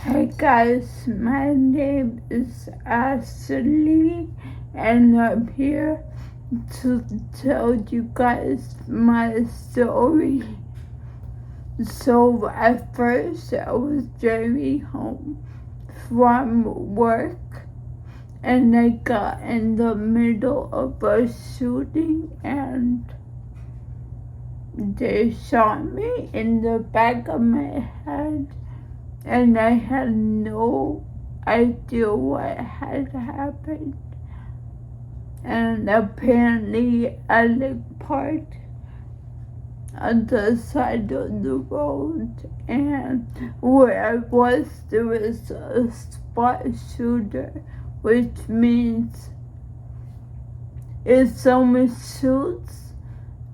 Hey guys, my name is Ashley and I'm here to tell you guys my story. So at first I was driving home from work and I got in the middle of a shooting and they shot me in the back of my head. And I had no idea what had happened. And apparently I lived parked on the side of the road, and where I was there was a spot shooter, which means if someone shoots,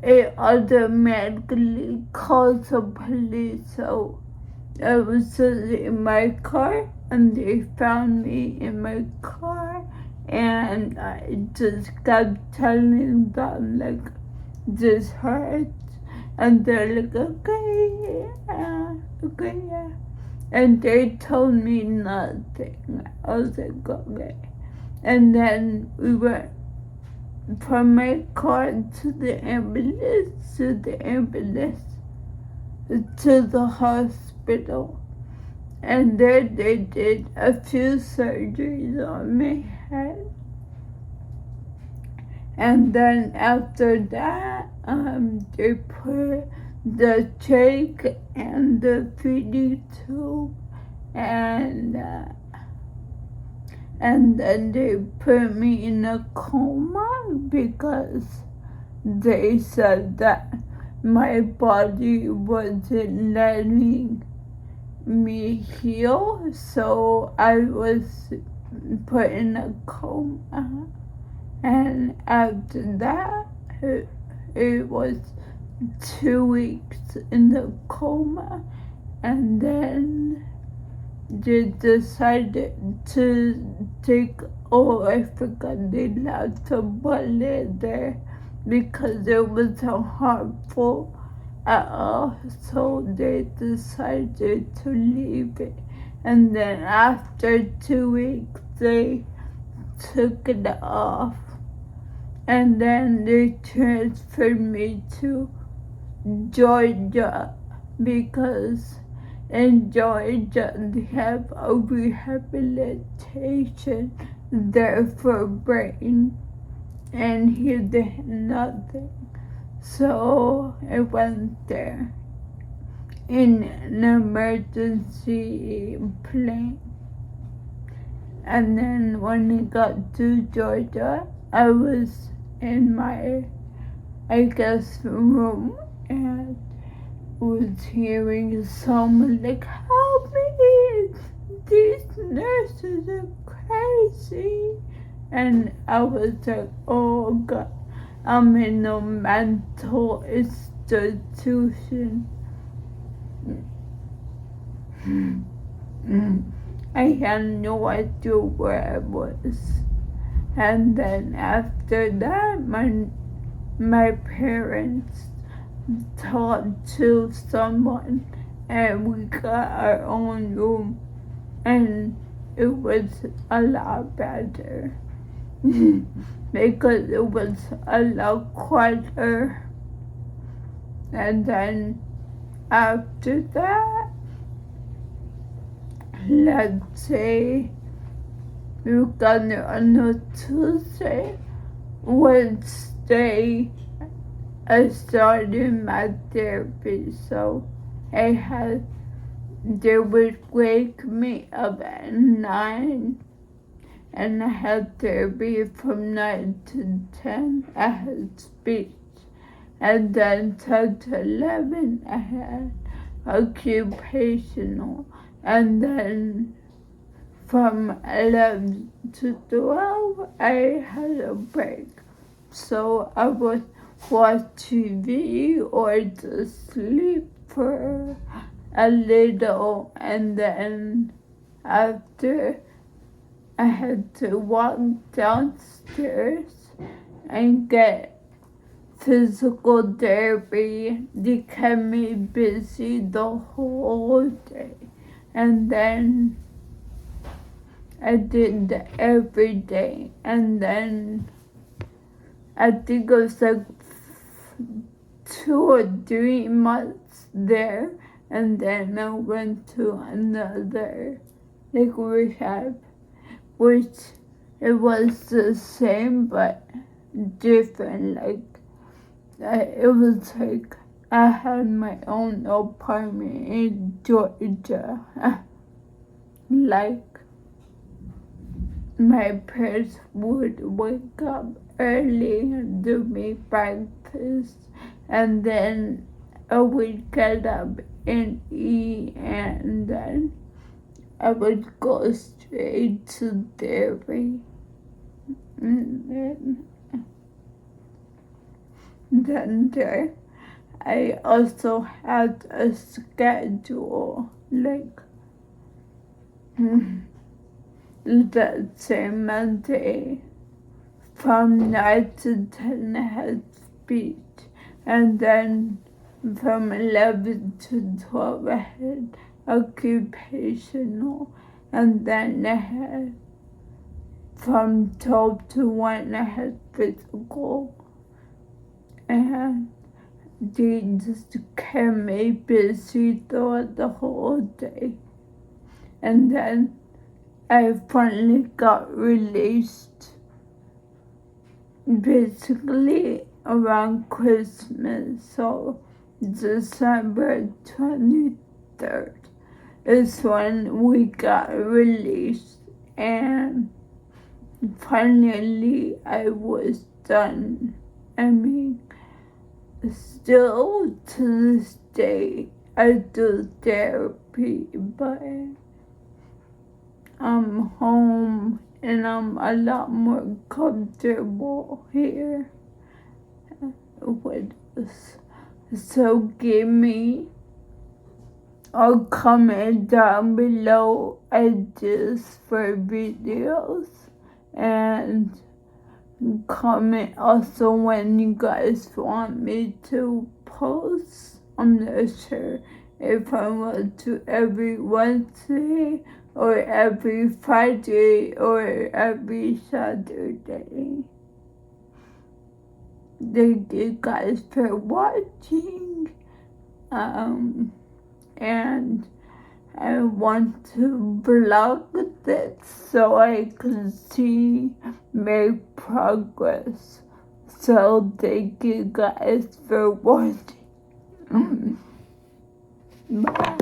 it automatically calls the police. So I was sitting in my car and they found me in my car, and I just kept telling them like this hurts, and they're like okay, yeah, okay, yeah, and they told me nothing. I was like okay, and then we went from my car to the ambulance, to the hospital, and there they did a few surgeries on my head. And then after that, they put the trach and the feeding tube, and then they put me in a coma because they said that my body wasn't letting me heal, so I was put in a coma. And after that, it was 2 weeks in the coma, and then they decided to take, I forgot they left a bullet there because it wasn't harmful at all, so they decided to leave it. And then after 2 weeks, they took it off, and then they transferred me to Georgia because in Georgia they have a rehabilitation there for brain, and here they had nothing. So I went there in an emergency plane. And then when I got to Georgia, I was in my, room, and was hearing someone like, help me, these nurses are crazy. And I was like, oh God, I'm in a mental institution. I had no idea where I was. And then after that, my parents talked to someone, and we got our own room, and it was a lot better because it was a lot quieter. And then after that, let's say we got there on a Tuesday. Wednesday, I started my therapy, so they would wake me up at 9, and I had therapy from 9 to 10. I had speech, and then 10 to 11, I had occupational, and then from 11 to 12, I had a break. So I would watch TV or just sleep for a little, and then after I had to walk downstairs and get physical therapy. They kept me busy the whole day. and then I did that every day, and then I think it was like 2 or 3 months there, and then I went to another rehab, which it was the same but different. It was like I had my own apartment in Georgia. Like, my parents would wake up early and do me breakfast, and then I would get up and eat, and then I would go straight to therapy. And then there, I also had a schedule, like, that same Monday from 9 to 10 I had speech, and then from 11 to 12 I had occupational, and then I had from 12 to 1 I had physical, and they just kept me busy throughout the whole day. And then I finally got released basically around Christmas, so December 23rd is when we got released, and finally I was done. I mean, still to this day I do therapy, but I'm home and I'm a lot more comfortable here with this. So give me a comment down below ideas for videos, and comment also when you guys want me to post. I'm not sure if I want to every Wednesday or every Friday or every Saturday. Thank you guys for watching. And I want to vlog this so I can see my progress. So thank you guys for watching. Bye.